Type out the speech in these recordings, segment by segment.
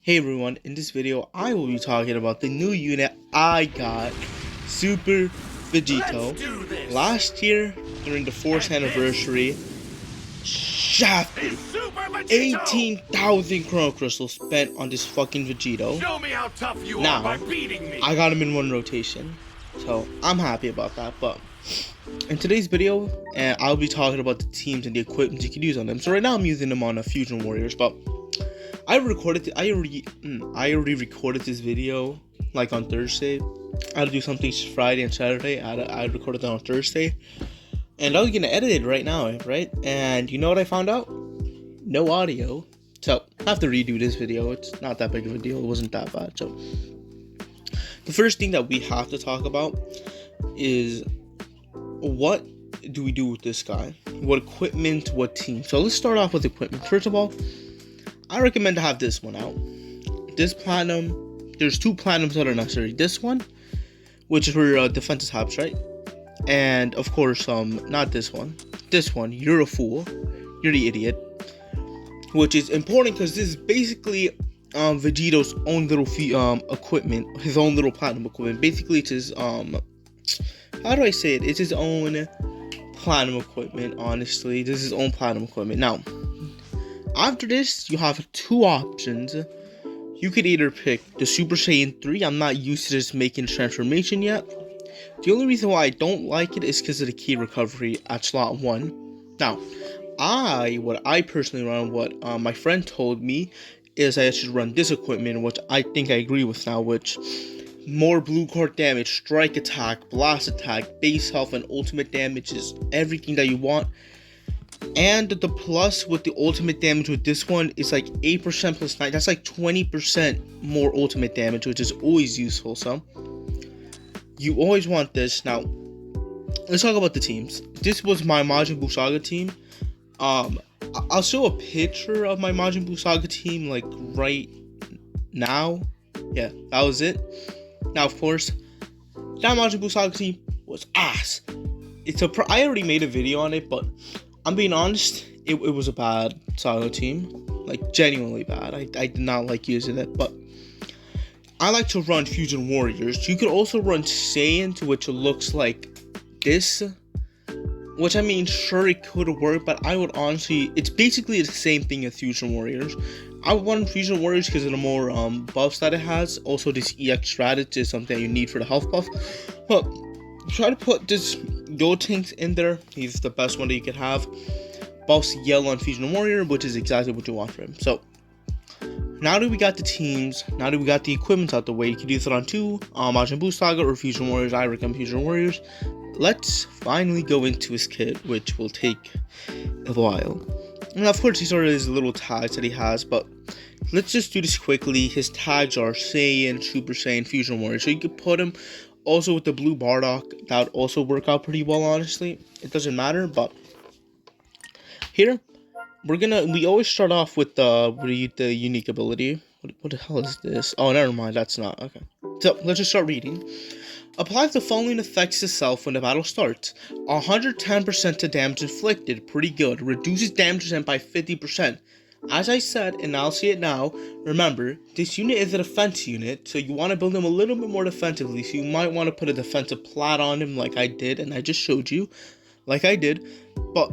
Hey everyone, in this video I will be talking about the new unit I got, Super Vegito. Last year, during the 4th anniversary, shafted 18,000 Chrono Crystals spent on this fucking Vegito. Show me how tough you now, are by beating me. I got him in one rotation, so I'm happy about that. But in today's video, I'll be talking about the teams and the equipment you can use on them. So right now I'm using them on a Fusion Warriors, but I already recorded this video like on Thursday. I had to do something Friday and Saturday. I recorded it on Thursday, and I was gonna edit it right now, right? And you know what I found out? No audio. So I have to redo this video. It's not that big of a deal. It wasn't that bad. So the first thing that we have to talk about is what do we do with this guy? What equipment? What team? So let's start off with equipment. First of all, I recommend to have this one out. This platinum, there's two platinums that are necessary. This one, which is for defensive tabs, right? And of course, not this one. This one, you're a fool. You're the idiot. Which is important because this is basically Vegito's own little equipment, his own little platinum equipment. Basically, it's his how do I say it? It's his own platinum equipment. Honestly, this is his own platinum equipment. Now, after this, you have two options. You could either pick the Super Saiyan 3. I'm not used to this making transformation yet. The only reason why I don't like it is because of the key recovery at slot 1. Now, what I personally run, what my friend told me, is I should run this equipment, which I think I agree with now, which more blue card damage, strike attack, blast attack, base health, and ultimate damage is everything that you want. And the plus with the ultimate damage with this one is like 8% plus 9. That's like 20% more ultimate damage, which is always useful. So you always want this. Now let's talk about the teams. This was my Majin Buu Saga team. I'll show a picture of my Majin Buu Saga team like right now. Yeah, that was it. Now of course, that Majin Buu Saga team was ass. I already made a video on it, but I'm being honest, it was a bad Saga team, like genuinely bad. I did not like using it, but I like to run Fusion Warriors. You could also run Saiyan, which looks like this, which I mean, sure it could work, but I would honestly, it's basically the same thing as Fusion Warriors. I would run Fusion Warriors because of the more buffs that it has. Also, this EX strategy is something you need for the health buff, but try to put this Gotenks in there. He's the best one that you could have. Buffs yellow on Fusion Warrior, which is exactly what you want for him. So now that we got the teams, now that we got the equipment out the way, you can use it on two Majin Buu Saga or Fusion Warriors. I recommend Fusion Warriors. Let's finally go into his kit, which will take a while. And of course, these are his little tags that he has, but let's just do this quickly. His tags are Saiyan, Super Saiyan, Fusion Warrior. So you could put him also with the blue Bardock. That would also work out pretty well, honestly. It doesn't matter, but here we always start off with the unique ability. What the hell is this? Oh, never mind, that's not okay. So let's just start reading. Applies the following effects to self when the battle starts. 110% to damage inflicted, pretty good. Reduces damage sent by 50%. As I said, and I'll say it now, remember, this unit is a defense unit, so you want to build him a little bit more defensively, so you might want to put a defensive plat on him like I did, and I just showed you, like I did, but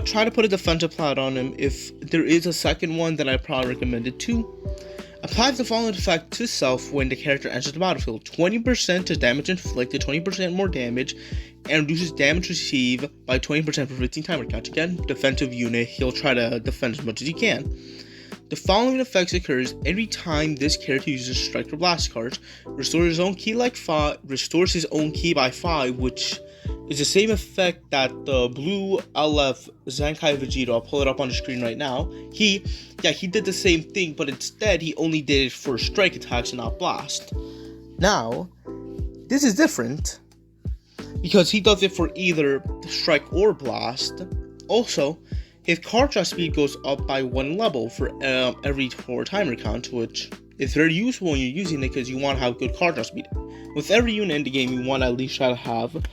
try to put a defensive plat on him. If there is a second one, then I probably recommend it too. Applies the following effect to self when the character enters the battlefield. 20% to damage inflicted, 20% more damage, and reduces damage received by 20% for 15 timer count. Again, defensive unit, he'll try to defend as much as he can. The following effects occurs every time this character uses strike or blast cards. Restores his own ki by 5, which is the same effect that the blue LF Zenkai Vegito, I'll pull it up on the screen right now. He did the same thing, but instead he only did it for strike attacks and not blast. Now, this is different because he does it for either strike or blast. Also, his card draw speed goes up by 1 level for every 4 timer count, which is very useful when you're using it because you want to have good card draw speed. With every unit in the game, you want to at least try to have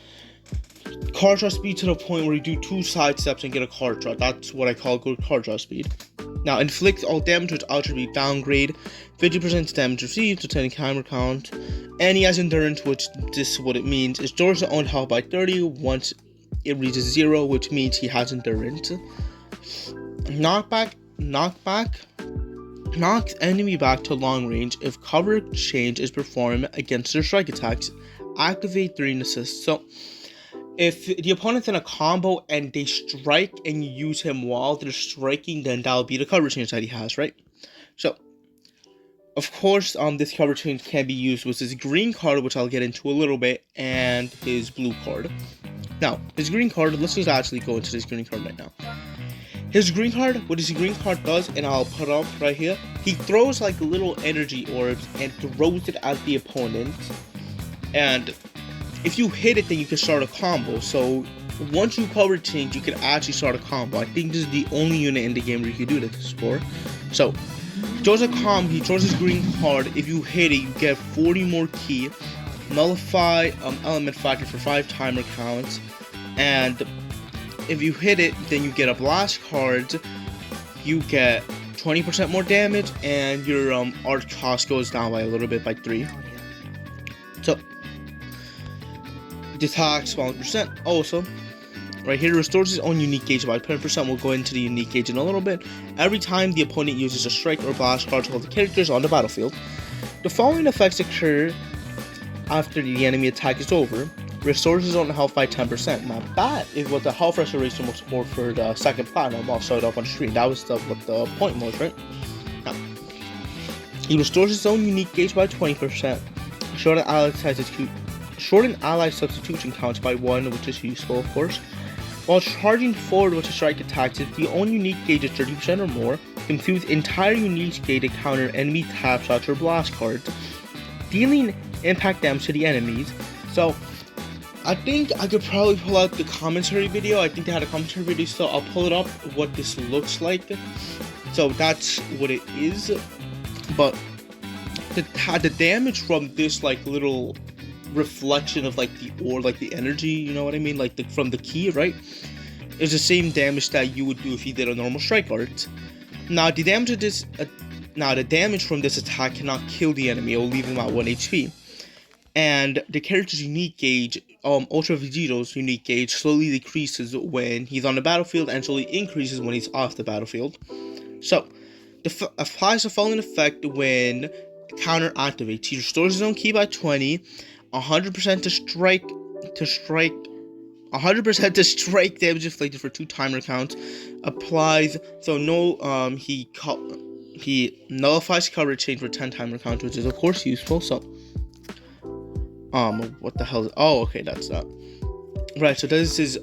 card draw speed to the point where you do 2 side steps and get a card draw. That's what I call good card draw speed. Now, inflict all damage with attribute downgrade, 50% damage received to 10 camera count, and he has endurance, which this is what it means. It stores his own health by 30 once it reaches 0, which means he has endurance. Knockback knocks enemy back to long range if cover change is performed against their strike attacks. Activate during assist. So if the opponent's in a combo and they strike and you use him while they're striking, then that'll be the cover change that he has, right? So, of course, this cover change can be used with his green card, which I'll get into a little bit, and his blue card. Now, his green card, let's just actually go into this green card right now. His green card, what his green card does, and I'll put up right here, he throws like little energy orbs and throws it at the opponent, and if you hit it, then you can start a combo. So once you cover change, you can actually start a combo. I think this is the only unit in the game where you can do this for. So he throws a combo, he throws his green card. If you hit it, you get 40 more ki, nullify element factor for 5 timer counts, and if you hit it, then you get a blast card. You get 20% more damage, and your art cost goes down by a little bit, by 3. So the attacks 100%. Also, right here, restores his own unique gauge by 10%. We'll go into the unique gauge in a little bit. Every time the opponent uses a strike or blast card to hold the characters on the battlefield, the following effects occur after the enemy attack is over. Restores his own health by 10%. Now that is what the health restoration was for the second platinum. I'll show it up on screen. That was what the point was, right? Now, he restores his own unique gauge by 20%. Shorten ally substitution counts by 1, which is useful, of course. While charging forward with a strike attack, if the own unique gauge is 30% or more, infuse entire unique gauge to counter enemy tap shots or blast cards, dealing impact damage to the enemies. So, I think I could probably pull out the commentary video. I think they had a commentary video, so I'll pull it up what this looks like. So that's what it is. But the damage from this like little reflection of like the energy, you know what I mean, like from the ki, right, is the same damage that you would do if you did a normal strike art. Now the damage of this the damage from this attack cannot kill the enemy. It will leave him at 1 HP, and the character's unique gauge, Ultra Vegito's unique gauge, slowly decreases when he's on the battlefield and slowly increases when he's off the battlefield. So applies the following effect when counter activates. He restores his own ki by 20, 100% to strike damage inflicted for 2 timer counts. Applies, so no, he nullifies cover change for 10 timer counts, which is of course useful. So what the hell is, oh, okay, that's that. Right, so this is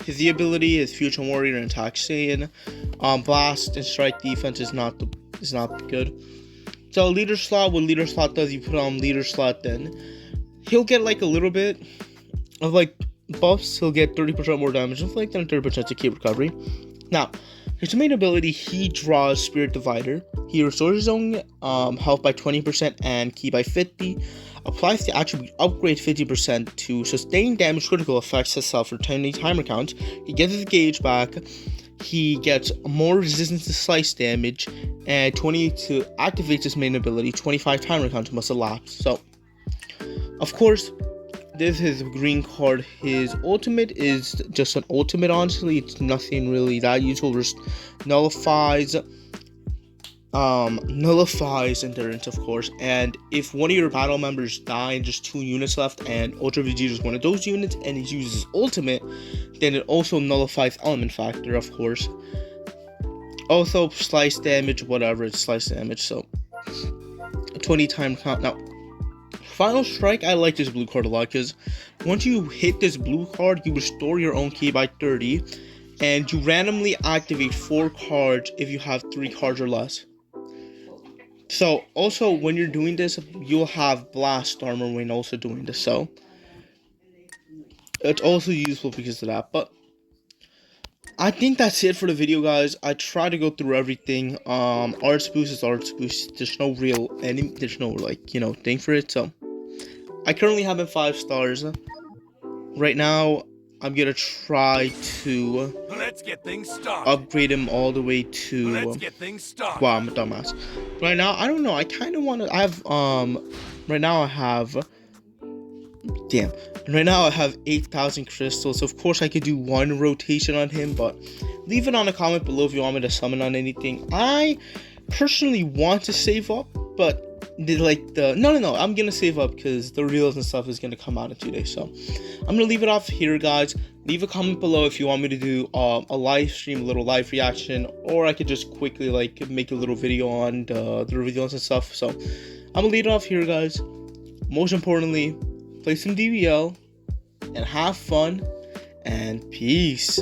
his ability, his Future Warrior and attack Saiyan. Blast and strike defense is not good. So leader slot, what leader slot does, you put on leader slot, then he'll get like a little bit of like buffs. He'll get 30% more damage inflict and 30% to keep recovery. Now, his main ability, he draws Spirit Divider. He restores his own health by 20% and ki by 50. Applies the attribute upgrade 50% to sustain damage critical effects himself for 10 timer counts. He gets his gauge back. He gets more resistance to slice damage, and 20 to activate his main ability. 25 timer counts must elapse. So, of course, this is his green card. His ultimate is just an ultimate, honestly. It's nothing really that useful. Just nullifies endurance, of course. And if one of your battle members die and just 2 units left, and Ultra Vegito is one of those units, and he uses his ultimate, then it also nullifies element factor, of course. Also, slice damage, whatever, it's slice damage. So 20 time count. Now, Final Strike, I like this blue card a lot, because once you hit this blue card, you restore your own ki by 30, and you randomly activate 4 cards if you have 3 cards or less. So, also, when you're doing this, you'll have Blast Armor when also doing this, so it's also useful because of that. But I think that's it for the video, guys. I try to go through everything. Arts boost is arts boost. There's no real there's no like, you know, thing for it. So I currently have it 5 stars. Right now, I'm gonna try to upgrade him all the way to wow, I'm a dumbass. Right now, I don't know. I kind of want to. I have right now I have damn. Right now I have 8,000 crystals. Of course, I could do one rotation on him, but leave it on a comment below if you want me to summon on anything. I personally want to save up, but no, I'm gonna save up because the reels and stuff is gonna come out in 2 days. So I'm gonna leave it off here, guys. Leave a comment below if you want me to do a live stream, a little live reaction, or I could just quickly make a little video on the reveals and stuff. So I'm gonna leave it off here, guys. Most importantly, play some DBL and have fun, and peace.